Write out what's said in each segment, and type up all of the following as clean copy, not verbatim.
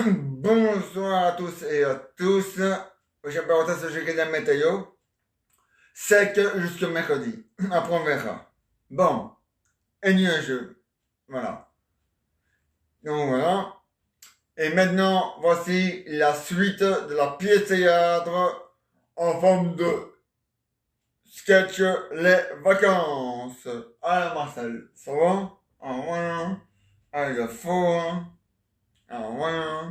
Bonsoir à tous et à tous. Je vais porter ce sujet de la météo. C'est que jusque mercredi. Après, on verra. Bon. Et nuageux. Voilà. Donc voilà. Et maintenant, voici la suite de la pièce théâtre en forme de sketch Les Vacances. Alors Marcel, ça va? Ah ouais. Ah, il est faux. Hein. Ah ouais.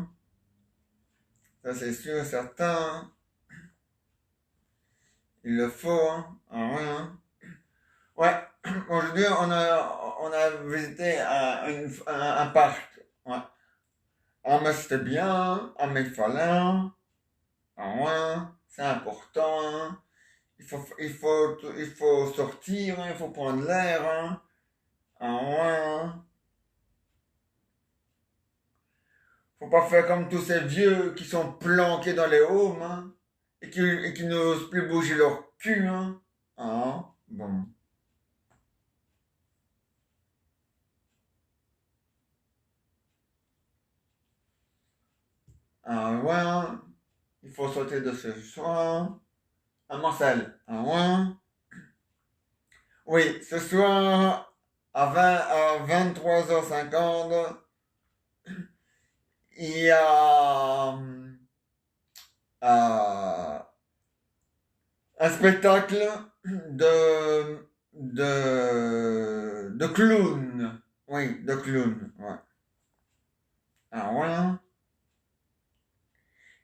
Ça c'est sûr, certain. Il le faut, hein. Ah ouais, hein. Ouais, aujourd'hui on a visité un parc. Ouais. Ah mais c'était bien, hein. Ah mais il fallait, hein. Ah ouais, c'est important, hein. Il faut sortir, hein. Il faut prendre l'air, hein. Ah ouais, hein. Faut pas faire comme tous ces vieux qui sont planqués dans les homes, hein. Et qui n'osent plus bouger leur cul, hein. Ah, bon. Ah ouais, hein. Il faut sauter de ce soir. À Marcel. Ah ouais. Oui, ce soir, à 23h50, il y a euh, un spectacle de clown. Oui, de clown. Ouais. Ah ouais, hein.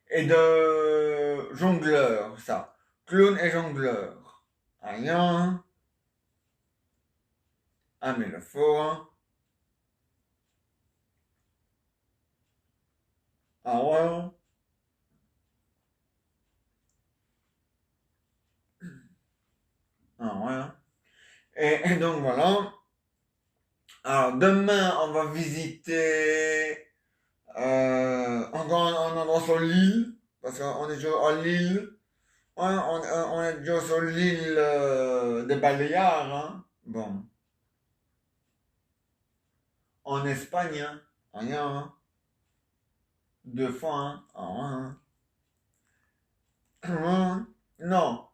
Et de jongleur, ça. Clown et jongleur. Ah, rien. Ah, mais le faut, hein. Ah ouais. Ah ouais. Et donc voilà. Alors demain, on va visiter encore un endroit sur l'île, parce qu'on est toujours à l'île. Ouais, on est toujours sur l'île des Baléares, hein. Bon, en Espagne, hein. Rien, hein. Deux fois, hein. Ah, ouais, hein. Non,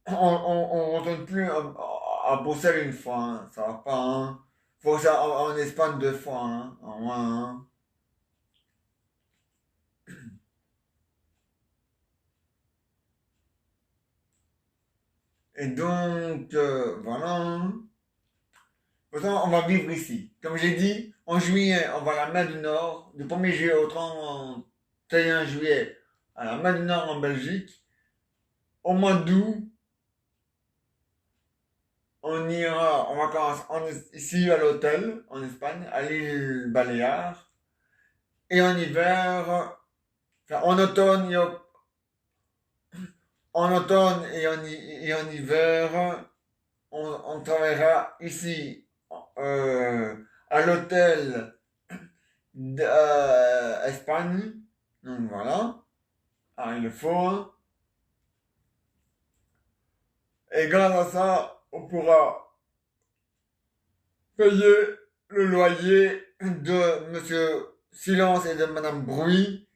on retourne plus à Bruxelles une fois, hein. Ça va pas, hein. Faut ça en Espagne deux fois, hein. Ah, ouais, hein. Et donc, voilà, hein. Pourtant, on va vivre ici. Comme j'ai dit, en juillet, on va à la mer du Nord, du 1er juillet au 31 juillet, à la mer du Nord en Belgique. Au mois d'août, on ira en vacances ici à l'hôtel, en Espagne, à l'île Baléares. Et en hiver, enfin, en automne et en hiver, on travaillera ici, euh, à l'hôtel d'Espagne. Donc voilà. Ah, il le faut, hein. Et grâce à ça, on pourra payer le loyer de Monsieur Silence et de Madame Bruit,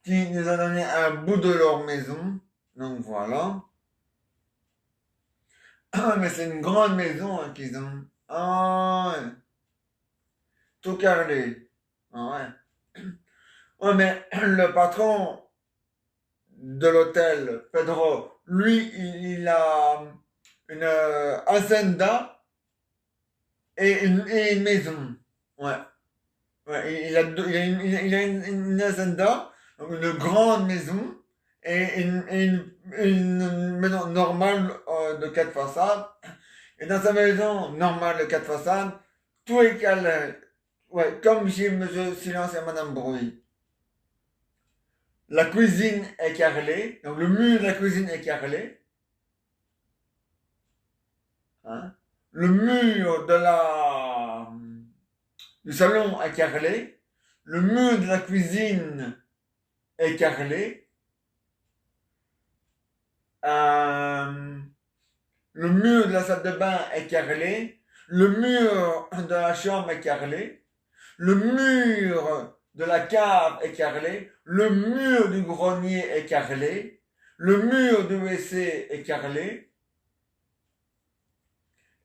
qui nous a donné un bout de leur maison. Donc voilà. Ah, mais c'est une grande maison hein, qu'ils ont. Ah, ouais. Tout carré. Ah, ouais. Ouais, mais le patron de l'hôtel, Pedro, lui, il a une hacienda et une maison. Ouais. Ouais, il a une hacienda, donc une grande maison, et une maison normale de quatre façades. Et dans sa maison normale de quatre façades, tout est calé. Ouais, comme chez Monsieur Silence et Madame Bruit. La cuisine est carrelée, donc le mur de la cuisine est carrelé. Hein. Le mur du salon est carrelé. Le mur de la cuisine est carrelé. Euh, le mur de la salle de bain est carrelé. Le mur de la chambre est carrelé. Le mur de la cave est carrelé, le mur du grenier est carrelé, le mur du WC est carrelé,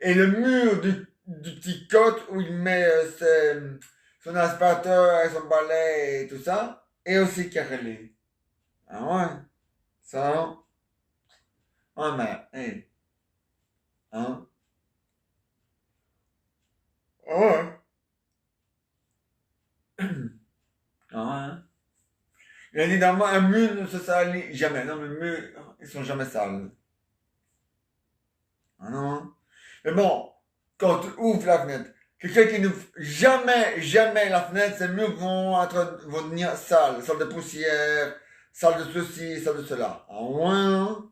et le mur du petit cote où il met son aspirateur et son balai et tout ça est aussi carrelé. Ah ouais, ça, ah mais, hey, hein, ah ouais, ah ouais. Évidemment, un mur ne se salit jamais. Non, les murs, ils sont jamais sales. Ah non. Mais bon, quand tu ouvres la fenêtre, quelqu'un qui n'ouvre jamais la fenêtre, ces murs vont devenir sales. Sales de poussière, sales de ceci, sales de cela. Ah ouais, hein?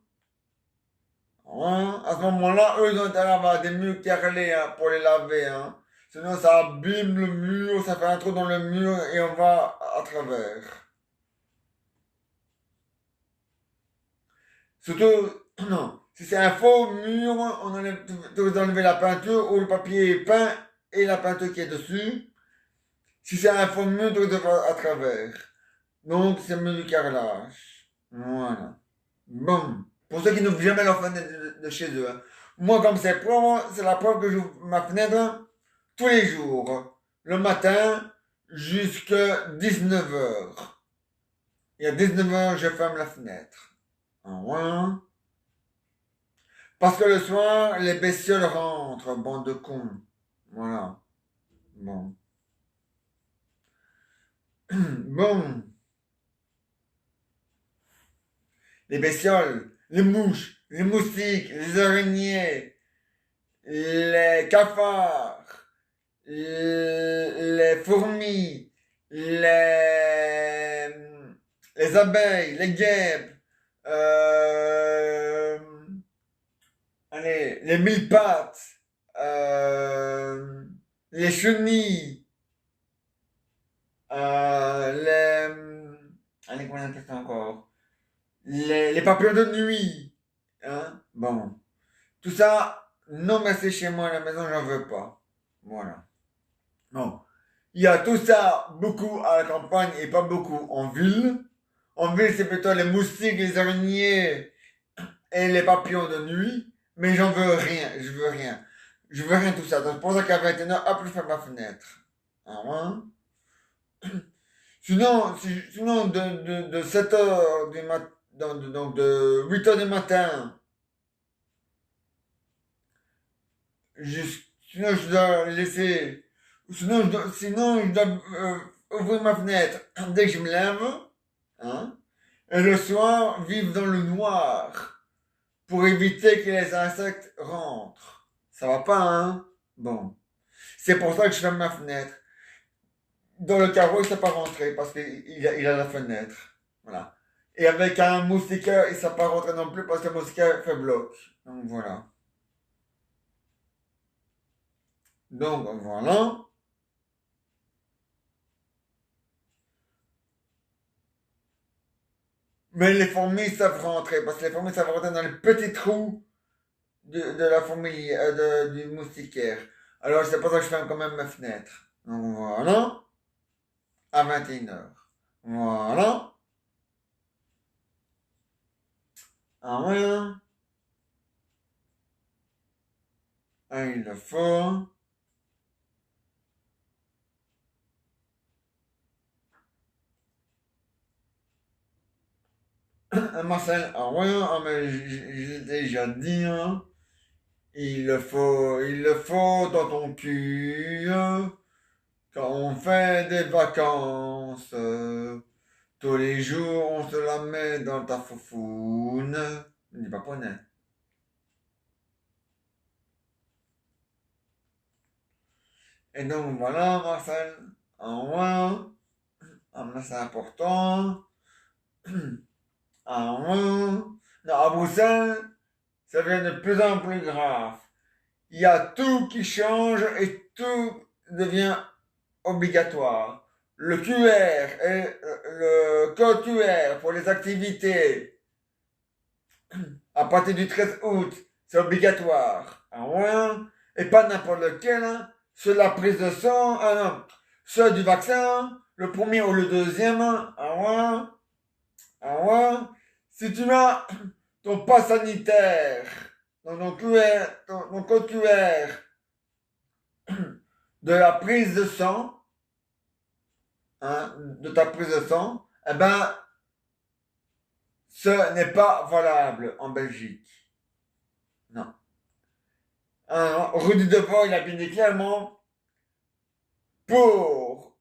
Ah ouais, hein? À ce moment-là, eux, ils ont intérêt à avoir des murs carrelés hein, pour les laver. Hein. Sinon, ça abîme le mur, ça fait un trou dans le mur et on va à travers. Surtout, non. Si c'est un faux mur, on enlève, tu vas enlever la peinture ou le papier est peint et la peinture qui est dessus. Si c'est un faux mur, tu vas à travers. Donc, c'est mieux du carrelage. Voilà. Bon. Pour ceux qui n'ouvrent jamais leur fenêtre de chez eux. Hein. Moi, comme c'est propre, c'est la preuve que j'ouvre ma fenêtre tous les jours. Le matin jusqu'à 19h. Et à 19h, je ferme la fenêtre. Voilà. Parce que le soir, les bestioles rentrent, bande de cons. Voilà. Bon. Bon. Les bestioles, les mouches, les moustiques, les araignées, les cafards, les fourmis, les, les abeilles, les guêpes, euh, allez, les mille pattes, les chenilles, allez, comment on appelle ça encore? Les papillons de nuit, hein? Bon. Tout ça, non merci chez moi à la maison, j'en veux pas. Voilà. Non. Il y a tout ça beaucoup à la campagne et pas beaucoup en ville. En ville, c'est plutôt les moustiques, les araignées et les papillons de nuit. Mais j'en veux rien, je veux rien. Je veux rien de tout ça. Donc, c'est pour ça qu'à 21h, hop, je ferme ma fenêtre. Ah ouais? Sinon de 7h du matin, donc de 8h du matin, sinon je dois laisser, sinon je dois ouvrir ma fenêtre dès que je me lève, hein, et le soir vivre dans le noir pour éviter que les insectes rentrent. Ça va pas, hein? Bon. C'est pour ça que je ferme ma fenêtre. Dans le carreau, il ne sait pas rentrer parce qu'il a la fenêtre. Voilà. Et avec un moustiquaire, il ne sait pas rentrer non plus parce que le moustiquaire fait bloc. Donc voilà. Donc voilà. Mais les fourmis savent rentrer parce que les fourmis savent rentrer dans les petits trous de la fourmi, du moustiquaire. Alors c'est pour ça que je ferme quand même ma fenêtre. Donc voilà. À 21h. Voilà. Ah voilà. Ah, il le faut. Marcel, ah ouais, ah, mais j'ai déjà dit, hein. Il le faut dans ton cul. Quand on fait des vacances, tous les jours on se la met dans ta foufoune. Je dis pas poney. Et donc voilà, Marcel. Ah ouais, ah, mais c'est important. Ah ouais. Non, à Bruxelles, ça devient de plus en plus grave. Il y a tout qui change et tout devient obligatoire. Le QR et le code QR pour les activités à partir du 13 août, c'est obligatoire. Ah ouais? Et pas n'importe lequel, hein. Ceux de la prise de sang, ah non, ceux du vaccin, le premier ou le deuxième, si tu as ton pass sanitaire, ton QR, ton code QR de la prise de sang, de ta prise de sang, eh ben, ce n'est pas valable en Belgique. Non. Rudy Devos, il a bien dit clairement, pour,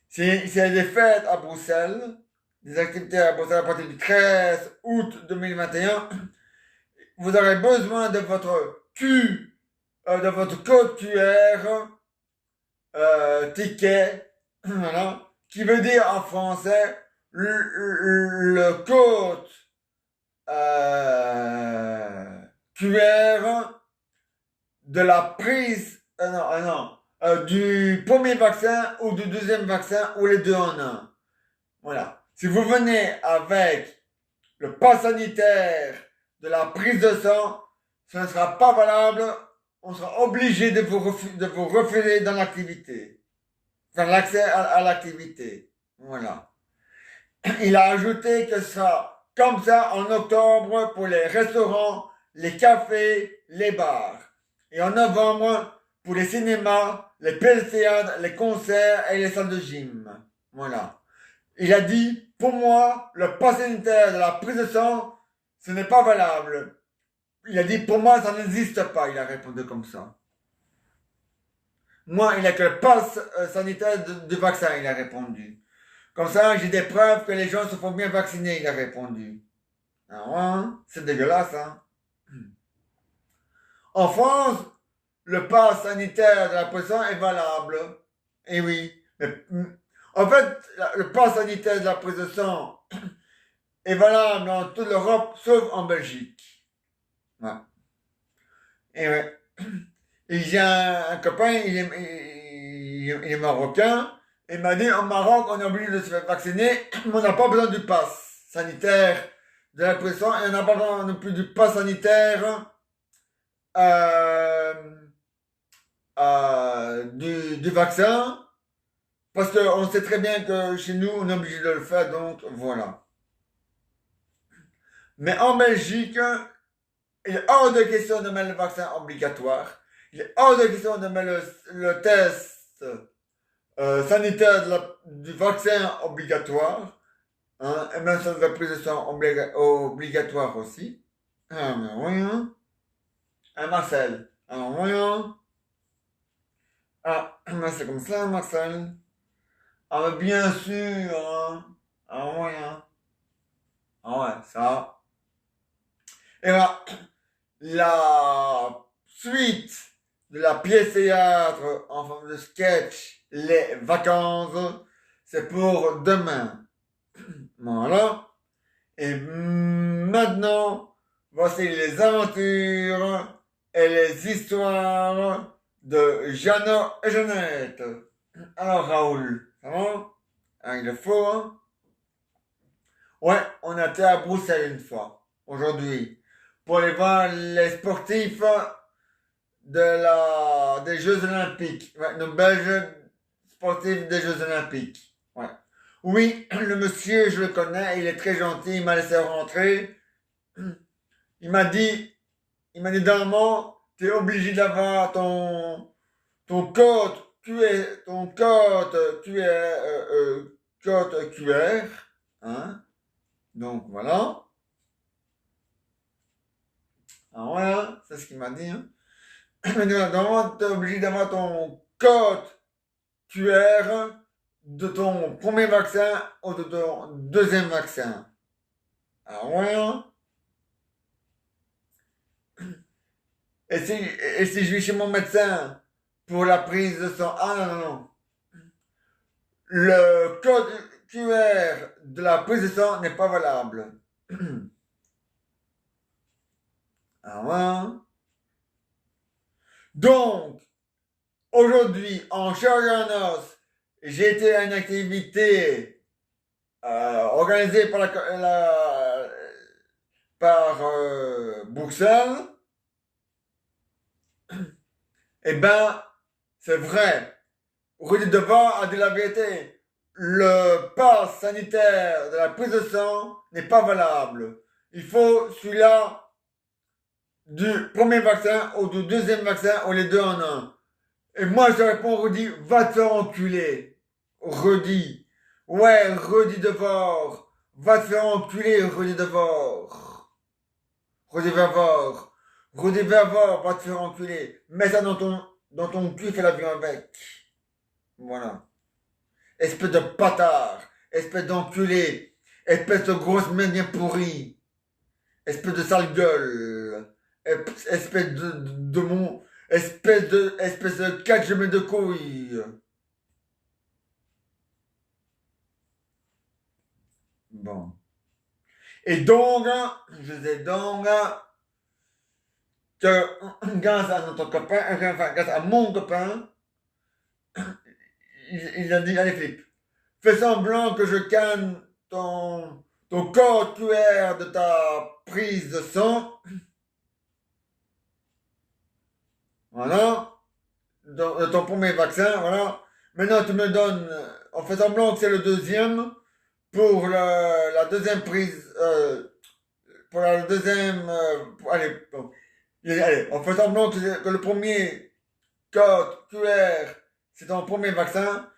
s'il y a des fêtes à Bruxelles, des activités à Bruxelles à partir du 13 août 2021, vous aurez besoin de votre de votre code QR, ticket, voilà, qui veut dire en français le code QR de la prise, du premier vaccin ou du deuxième vaccin ou les deux en un. Voilà. Si vous venez avec le pass sanitaire de la prise de sang, ce ne sera pas valable. On sera obligé de vous refuser dans l'activité. Enfin, l'accès à l'activité. Voilà. Il a ajouté que ce sera comme ça en octobre pour les restaurants, les cafés, les bars. Et en novembre pour les cinémas, les pièces de théâtre, les concerts et les salles de gym. Voilà. Il a dit, pour moi, le pass sanitaire de la prise de sang, ce n'est pas valable. Il a dit, pour moi, ça n'existe pas. Il a répondu comme ça. Moi, il a que le pass sanitaire de vaccin, il a répondu. Comme ça, j'ai des preuves que les gens se font bien vacciner, il a répondu. Ah ouais, c'est dégueulasse, hein. En France, le pass sanitaire de la prison est valable. Et oui. Mais, en fait, le pass sanitaire de la prise de sang est valable dans toute l'Europe, sauf en Belgique. Ouais. Et ouais. Et j'ai un copain, il est marocain. Il m'a dit, en Maroc, on est obligé de se faire vacciner, mais on n'a pas besoin du pass sanitaire de la prise de sang, et on n'a pas besoin non plus du pass sanitaire du vaccin, parce qu'on sait très bien que chez nous, on est obligé de le faire, donc voilà. Mais en Belgique, il est hors de question de mettre le vaccin obligatoire. Il est hors de question de mettre le test sanitaire du vaccin obligatoire. Hein, et même sur la prise de sang obligatoire aussi. Ah, mais oui, hein. Ah, Marcel. Ah, oui, hein. Ah, c'est comme ça, Marcel. Ah, mais bien sûr, hein. Ah, oui, hein. Ah, ouais, ça. Et voilà, la suite de la pièce théâtre en forme de sketch, les vacances, c'est pour demain. Voilà. Et maintenant, voici les aventures et les histoires de Jeannot et Jeannette. Alors Raoul, ça va? Ah, il est faux, hein? Ouais, on a été à Bruxelles une fois, aujourd'hui, pour aller voir les sportifs des Jeux Olympiques. Ouais, nos Belges sportifs des Jeux Olympiques. Ouais. Oui, le monsieur, je le connais, il est très gentil, il m'a laissé rentrer. Il m'a dit, Normand, tu es obligé d'avoir ton code code QR, hein. Donc voilà. Alors voilà, c'est ce qu'il m'a dit, hein. Normalement, tu es obligé d'avoir ton code QR de ton premier vaccin ou de ton deuxième vaccin. Alors voilà. Et si je vais chez mon médecin pour la prise de sang, ah non, non, non. Le code QR de la prise de sang n'est pas valable. Ah ouais. Donc, aujourd'hui, en chair et en os, j'ai été à une activité organisée par Bruxelles. Eh ben, c'est vrai. Rudy Devant a dit la vérité. Le pass sanitaire de la prise de sang n'est pas valable. Il faut celui-là du premier vaccin ou du deuxième vaccin ou les deux en un. Et moi je réponds Rudy, va te faire enculer. Rudy. Ouais, Rudy Devore. Va te faire enculer, Rudy Devore. Rudy Devore. Rudy Devore, va te faire enculer. Mets ça dans ton cul, fais l'avion avec. Voilà. Espèce de bâtard. Espèce d'enculé. Espèce de grosse main bien pourrie. Espèce de sale gueule. Espèce de mon... Espèce de quatre gemmes de couilles. Bon. Et donc, je disais donc que grâce à notre copain, enfin, grâce à mon copain, il a dit, allez Philippe, fais semblant que je canne ton code QR de ta prise de sang. Voilà. De ton premier vaccin, voilà. Maintenant, tu me donnes, on fait semblant que c'est le deuxième pour la deuxième prise, pour la deuxième, allez, bon. Allez, on fait semblant que le premier code QR, c'est ton premier vaccin.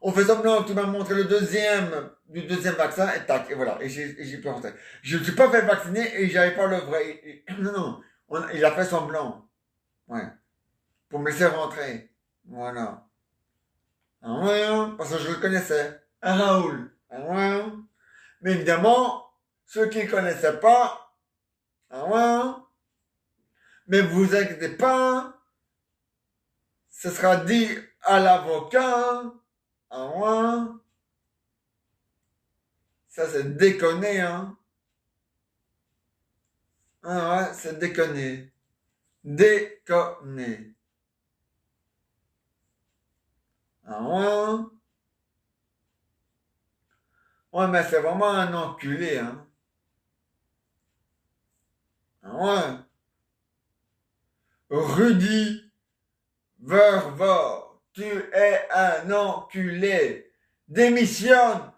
On fait semblant que tu m'as montré le deuxième du deuxième vaccin et tac, et voilà, et j'ai pu rentrer. Je ne suis pas fait vacciner et j'avais pas le vrai. Non, non, il a fait semblant. Ouais. Pour me laisser rentrer. Voilà. Ah ouais, hein, parce que je le connaissais. Un Raoul. Ah ouais, hein. Mais évidemment, ceux qui ne le connaissaient pas, ah ouais, hein. Mais vous inquiétez pas, ce sera dit à l'avocat, ah ouais, hein. Ça c'est déconné, hein. Ah ouais, c'est déconné. Déconné. Ah ouais, hein. Ouais, mais c'est vraiment un enculé, hein. Ah ouais. Rudy Vervor, tu es un enculé. Démissionne.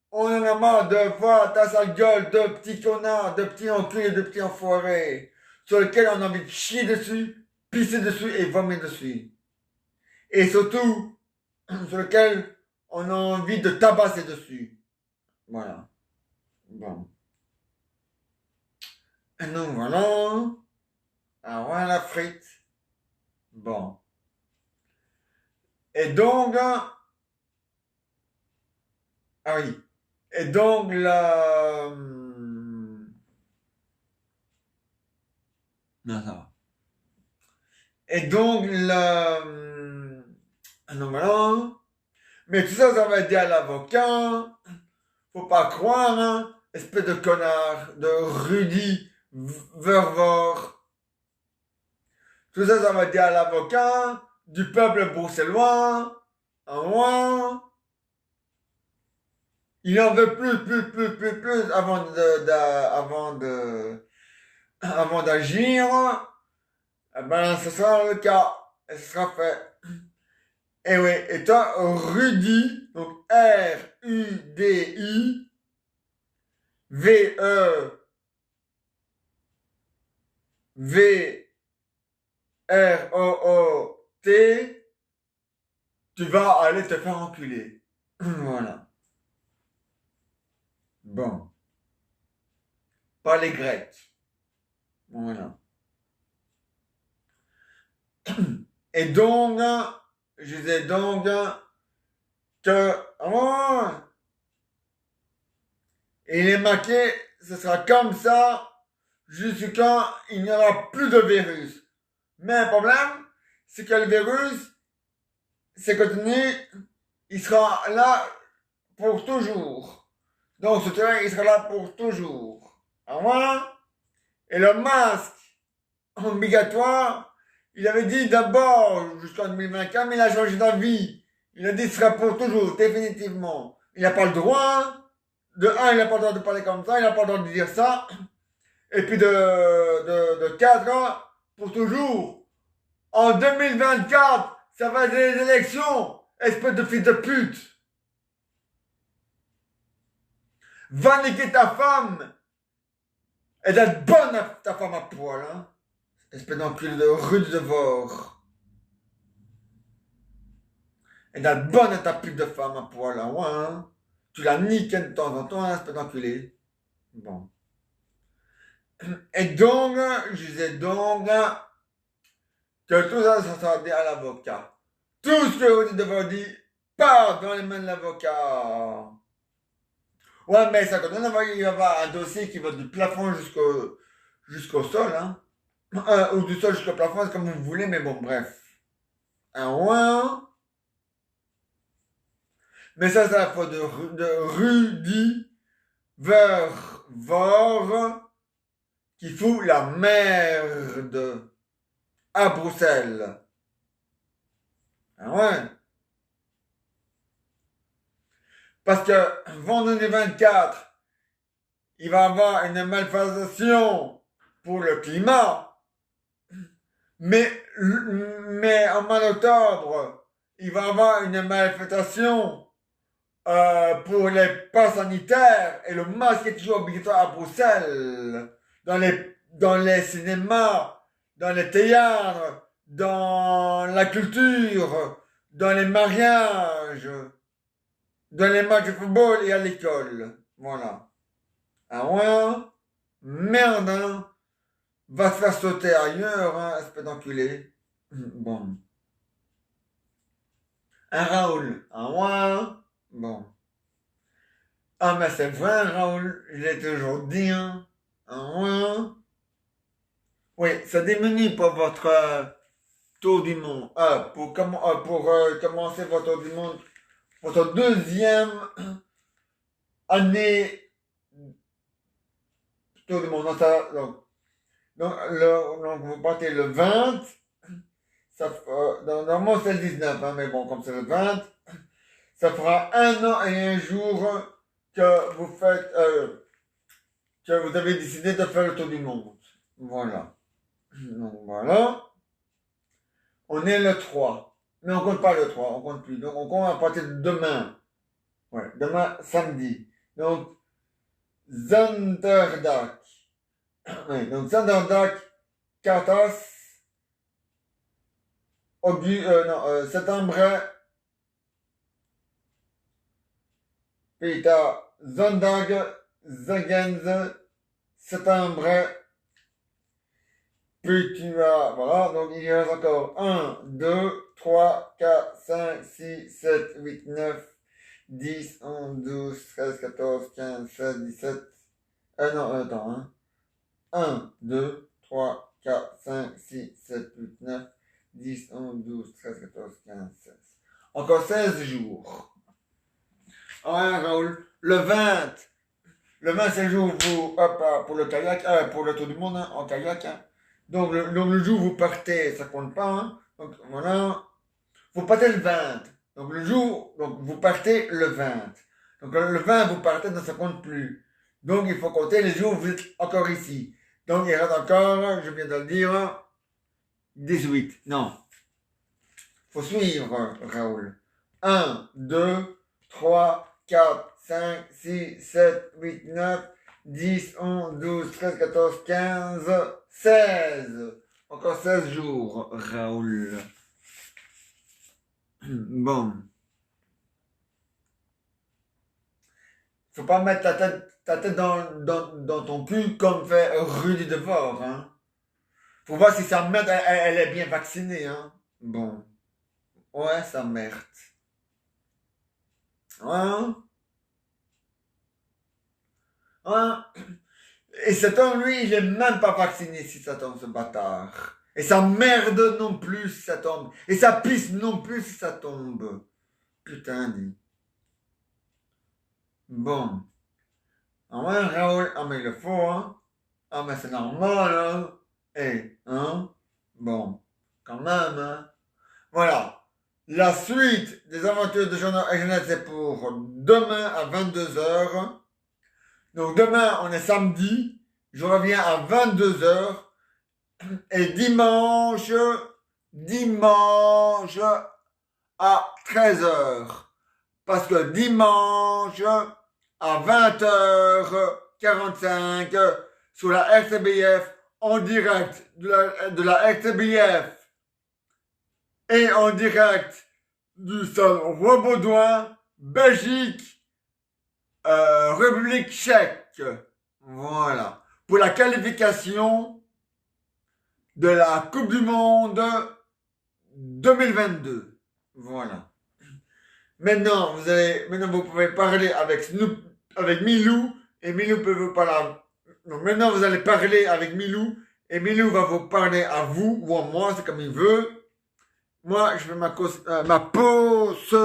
On en a marre de voir ta sale gueule de petit connard, de petit enculé, de petit enfoiré, sur lequel on a envie de chier dessus, pisser dessus et vomir dessus. Et surtout, sur lequel on a envie de tabasser dessus. Voilà. Bon. Et donc voilà. Ah ouais, la frite. Bon. Et donc, ah oui. Et donc, non, ça va. Et donc, non, voilà. Mais tout ça, ça va aider à l'avocat. Faut pas croire, hein. Espèce de connard, de Rudy Vervor. Tout ça, ça va aider à l'avocat du peuple bruxellois. À moi. Il en veut plus avant d'agir. Eh ben, ce sera le cas. Et ce sera fait. Et oui, et toi, Rudy, donc R-U-D-I, V-E-V-R-O-O-T, tu vas aller te faire enculer. Voilà. Bon. Pas les Grecs. Voilà. Et donc, je disais donc que, oh, il est marqué, ce sera comme ça jusqu'à quand il n'y aura plus de virus. Mais le problème, c'est que le virus, c'est continu, il sera là pour toujours. Donc ce terrain, il sera là pour toujours. À moi, et le masque obligatoire, il avait dit d'abord jusqu'en 2024, mais il a changé d'avis. Il a dit ce sera pour toujours, définitivement. Il n'a pas le droit. De un, il n'a pas le droit de parler comme ça, il n'a pas le droit de dire ça. Et puis de 4 ans, pour toujours. En 2024, ça va être les élections, espèce de fils de pute. Va niquer ta femme. Elle doit être bonne, ta femme à poil, hein. Espèce d'enculé de rude de vore. Elle doit être bonne, ta pute de femme à poil, hein, ouais, hein. Tu la niques de temps en temps, hein, espèce d'enculé. Bon. Et donc, je disais donc que tout ça, ça sera dit à l'avocat. Tout ce que vous dites de vous dire part dans les mains de l'avocat. Ouais, mais ça donne, il va y avoir un dossier qui va du plafond jusqu'au sol, hein. Ou du sol jusqu'au plafond, c'est comme vous voulez, mais bon, bref. Un ouin. Mais ça, c'est la faute de Rudy Vervor qui fout la merde à Bruxelles. Ah ouais. Parce que vendredi 24, il va y avoir une manifestation pour le climat. Mais en mois d'octobre, il va y avoir une manifestation pour les passes sanitaires et le masque est toujours obligatoire à Bruxelles. Dans les cinémas, dans les théâtres, dans la culture, dans les mariages, dans les matchs de football et à l'école. Voilà. Ah ouais, merde, hein. Va se faire sauter ailleurs, hein, espèce d'enculé. Bon. Un Raoul. Ah ouais. Bon. Ah mais c'est vrai, Raoul, je l'ai toujours dit, hein. Ah ouais. Oui, ça diminue pour votre tour du monde. Pour commencer votre tour du monde, votre deuxième année tour du monde. Donc, vous partez le 20, normalement c'est le 19, hein, mais bon, comme c'est le 20, ça fera 1 an et 1 jour que vous faites, que vous avez décidé de faire le tour du monde. Voilà. Donc voilà. On est le 3. Mais on compte pas le 3, on compte plus. Donc on compte à partir de demain. Ouais, demain, samedi. Donc, Zonderdag. Oui, donc Zonderdag, 14, septembre, Peter, Zondag, Zagens, septembre, puis tu vas, voilà, donc il y reste encore 1, 2, 3, 4, 5, 6, 7, 8, 9, 10, 11, 12, 13, 14, 15, 16, 17, non, attends, hein. 1, 2, 3, 4, 5, 6, 7, 8, 9, 10, 11, 12, 13, 14, 15, 16. Encore 16 jours. Ouais, Raoul, le 20, c'est le jour où vous, hop, pour le kayak, pour le tour du monde, hein, en kayak, hein. Donc le jour où vous partez, ça compte pas, hein. Donc voilà, vous partez le 20. Donc le jour, donc vous partez le 20. Donc le 20, vous partez, donc ça compte plus. Donc il faut compter les jours où vous êtes encore ici. Donc il reste encore, je viens de le dire, 18. Non. Faut suivre, Raoul. 1, 2, 3, 4, 5, 6, 7, 8, 9, 10, 11, 12, 13, 14, 15, 16. Encore 16 jours, Raoul. Bon. Faut pas mettre ta tête dans ton cul comme fait Rudy Devor, hein. Faut voir si sa mère, elle est bien vaccinée, hein. Bon. Ouais, sa merde. Hein? Hein? Et cet homme, lui, il est même pas vacciné si cet homme, ce bâtard. Et ça merde non plus si ça tombe. Et ça pisse non plus si ça tombe. Putain, dit. Bon. Ah ouais, Raoul, ah mais il le faut, hein. Ah mais c'est normal, hein. Eh, hein. Bon. Quand même, hein. Voilà. La suite des aventures de Jean et Jeannette, c'est pour demain à 22h. Donc demain, on est samedi. Je reviens à 22h. Et dimanche, dimanche à 13h. Parce que dimanche à 20h45 sur la RTBF en direct de la RTBF et en direct du stade Roi-Baudouin, Belgique, République tchèque. Voilà. Pour la qualification de la Coupe du Monde 2022. Voilà. Maintenant, vous pouvez parler avec Milou, et Milou peut vous parler. Non, maintenant, vous allez parler avec Milou, et Milou va vous parler à vous ou à moi, c'est comme il veut. Moi, je fais ma pause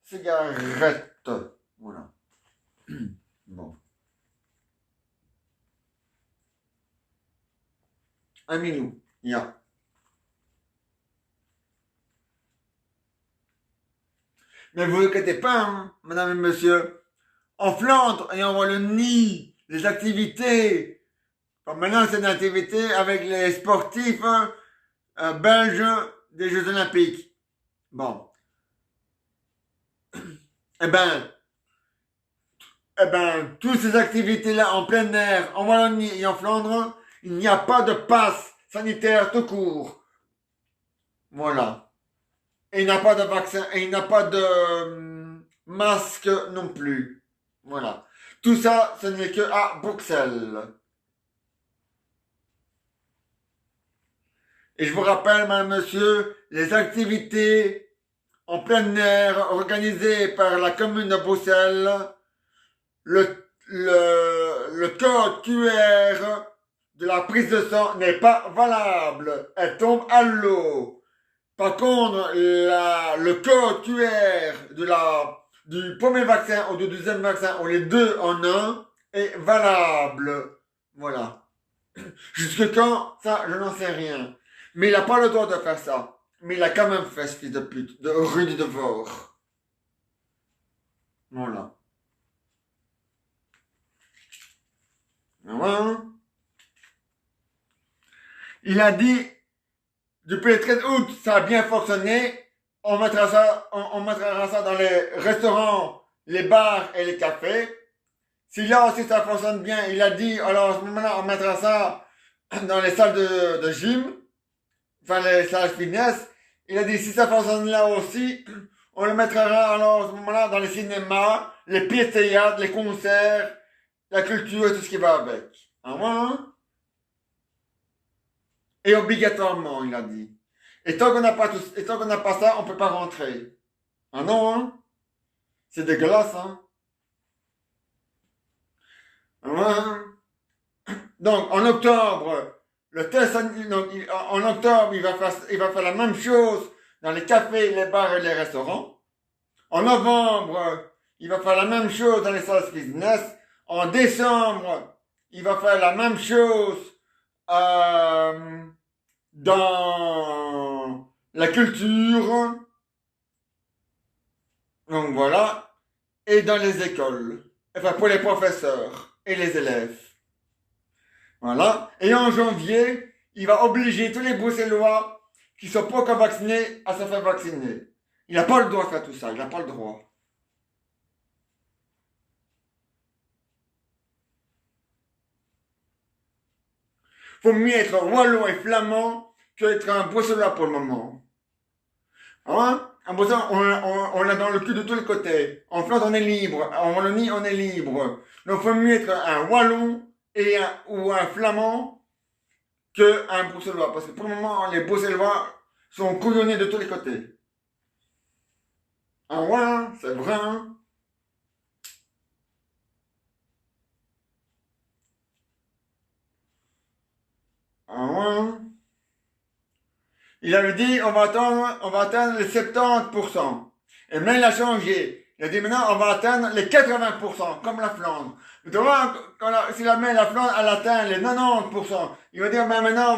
cigarette. Voilà. Bon. Un Milou. Yeah. Mais vous inquiétez pas, hein, madame et monsieur. En Flandre et en Wallonie, les activités, bon, maintenant c'est une activité avec les sportifs belges des Jeux Olympiques. Bon. Eh ben, toutes ces activités-là en plein air, en Wallonie et en Flandre, il n'y a pas de passe sanitaire tout court. Voilà. Et il n'a pas de vaccin, et il n'a pas de masque non plus. Voilà. Tout ça, ce n'est que à Bruxelles. Et je vous rappelle, madame, monsieur, les activités en plein air organisées par la commune de Bruxelles, le code QR de la prise de sang n'est pas valable. Elle tombe à l'eau. Par contre, le code QR du premier vaccin ou du deuxième vaccin, ou les deux en un, est valable. Voilà. Jusque quand, ça, je n'en sais rien. Mais il n'a pas le droit de faire ça. Mais il a quand même fait, ce fils de pute, de rue de Vore. Voilà. Voilà. Il a dit, depuis le 13 août, ça a bien fonctionné. On mettra ça dans les restaurants, les bars et les cafés. Si là aussi ça fonctionne bien, il a dit, alors à ce moment-là, on mettra ça dans les salles de gym, enfin les salles fitness. Il a dit, si ça fonctionne là aussi, on le mettra alors à ce moment-là dans les cinémas, les pièces de théâtre, les concerts, la culture et tout ce qui va avec. Ah ouais, hein? Et obligatoirement, il a dit. Et tant qu'on n'a pas ça, on peut pas rentrer. Ah non, hein? C'est dégueulasse, hein? Ah ouais, hein? Donc, en octobre, le test, donc, en octobre, il va faire la même chose dans les cafés, les bars et les restaurants. En novembre, il va faire la même chose dans les salles fitness. En décembre, il va faire la même chose dans la culture. Donc voilà. Et dans les écoles. Enfin, pour les professeurs et les élèves. Voilà. Et en janvier, il va obliger tous les Bruxellois qui sont pas encore vaccinés à se faire vacciner. Il n'a pas le droit de faire tout ça. Il n'a pas le droit. Faut mieux être wallon et flamand que être un Bruxellois pour le moment. Hein? En Bruxelles, on a dans le cul de tous les côtés. En France, on est libre. En Wallonie, on est libre. Donc, faut mieux être un wallon ou un flamand qu'un bruxellois. Parce que pour le moment, les bruxellois sont couillonnés de tous les côtés. Ah ouais, c'est vrai. Hein? Ah ouais. Il avait dit, on va atteindre les 70%. Et maintenant, il a changé. Il a dit, maintenant, on va atteindre les 80%, comme la Flandre. Tu vois, si la Flandre, elle atteint les 90%, il va dire, ben maintenant,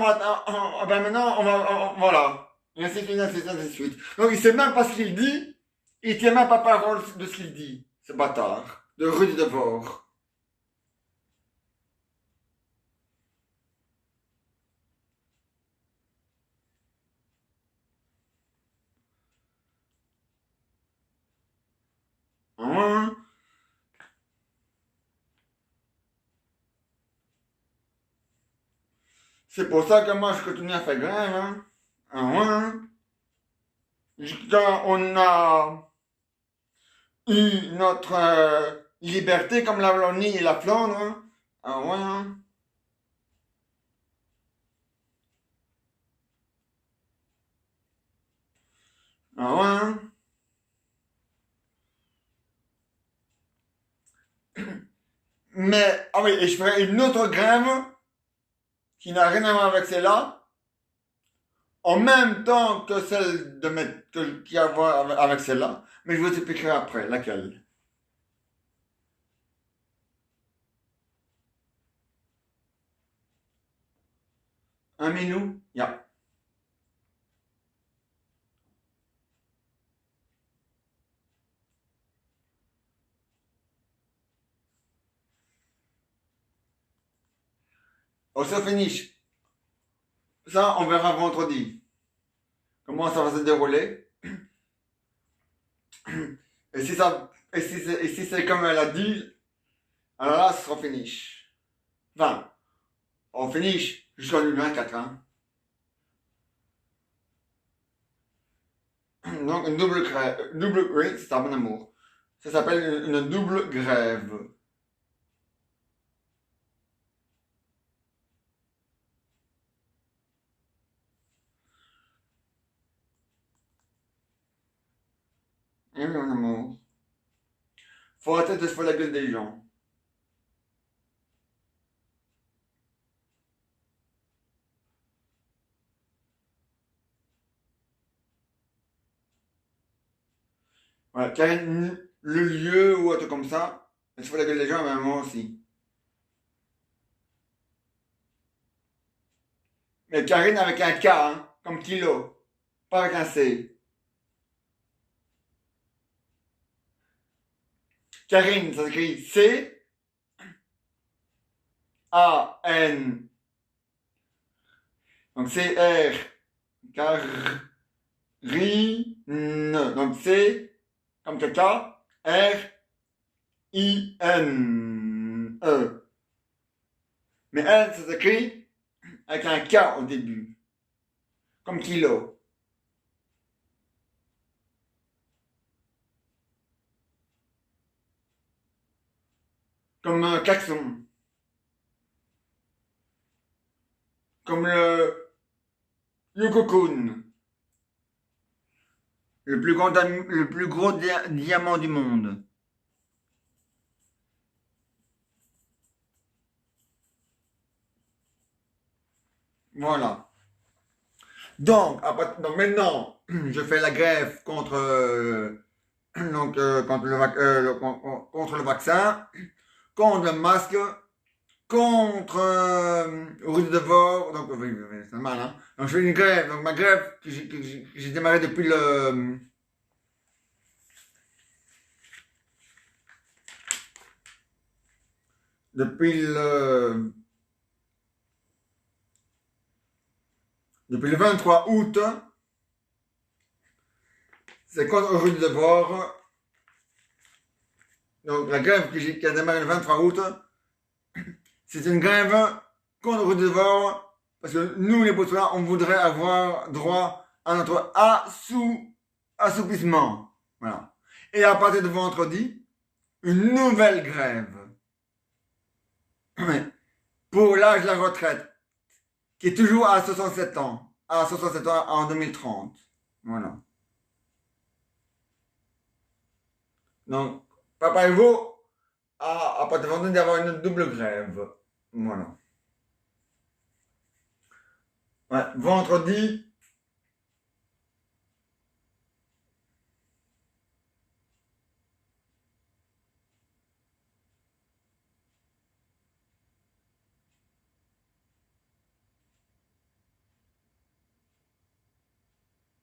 voilà. Et ainsi de suite, ainsi de suite. Donc, il sait même pas ce qu'il dit. Il tient même pas parole de ce qu'il dit. Ce bâtard. De Rudy de Vore. C'est pour ça que moi, je continue à faire grève, hein. Ah ouais, hein. Quand on a eu notre liberté comme la Wallonie et la Flandre, hein. Ah ouais, hein. Ah ouais, hein. Mais, ah oui, et je ferai une autre grève qui n'a rien à voir avec celle-là, en même temps que celle de qui a à voir avec celle-là, mais je vous expliquerai après laquelle. Un minou? Ja. On se finish. Ça, on verra vendredi. Comment ça va se dérouler. Et si ça, et si c'est comme elle a dit, alors là, ce sera finish. Enfin, on finish jusqu'en 2024, hein. Donc, une double grève. Double, oui, c'est ça, mon amour. Ça s'appelle une double grève. Oui, mon amour. Faut arrêter de se faire la gueule des gens. Voilà, Karine, le lieu ou autre comme ça, elle se fait la gueule des gens, mais moi aussi. Mais Karine avec un K, hein, comme kilo, pas avec un C. Karine, ça s'écrit C-A-N. Donc C-R, Karine. Donc C, comme caca, R-I-N-E. Mais elle, ça s'écrit avec un K au début, comme kilo. Comme un klaxon. Comme le Yoko-kun. Le plus gros diamant du monde. Voilà. Donc maintenant, je fais la grève contre, contre le vaccin, contre le masque, contre Rue de Devor, donc oui, oui, c'est mal, hein. Donc je fais une grève, donc ma grève que j'ai démarré depuis depuis le 23 août, c'est contre Rue de Devor. Donc la grève qui a démarré le 23 août, c'est une grève contre Rue de Devor, parce que nous les Botswanais, on voudrait avoir droit à notre assouplissement. Voilà. Et à partir de vendredi, une nouvelle grève pour l'âge de la retraite, qui est toujours à 67 ans, en 2030. Voilà. Donc, papa et vous, à partir de vendredi, d'avoir une double grève. Voilà. Ouais, vendredi,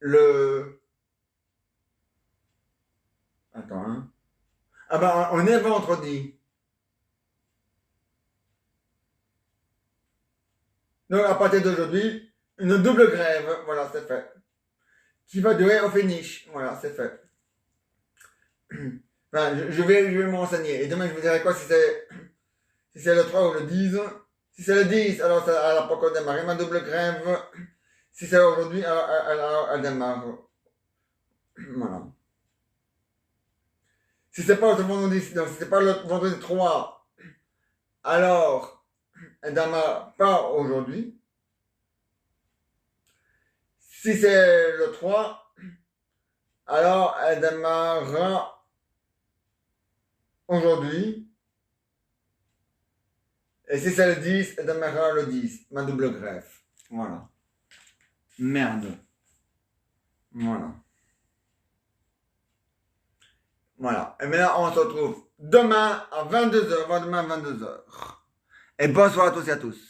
le... Attends, hein. Ah ben, on est vendredi. Donc, à partir d'aujourd'hui, une double grève. Voilà, c'est fait. Qui va durer au finish. Voilà, c'est fait. Enfin, je vais m'enseigner. Et demain, je vous dirai quoi si c'est le 3 ou le 10. Si c'est le 10, alors elle n'a pas encore démarré ma double grève. Si c'est aujourd'hui, alors elle démarre. Voilà. Si c'est pas le vendredi, donc si c'est pas le vendredi 3, alors elle démarre pas aujourd'hui. Si c'est le 3, alors elle démarrera aujourd'hui. Et si c'est le 10, elle démarrera le 10, ma double greffe. Voilà. Merde. Voilà. Voilà. Et maintenant, on se retrouve demain à 22h. Demain à 22h. Et bonsoir à tous et à tous.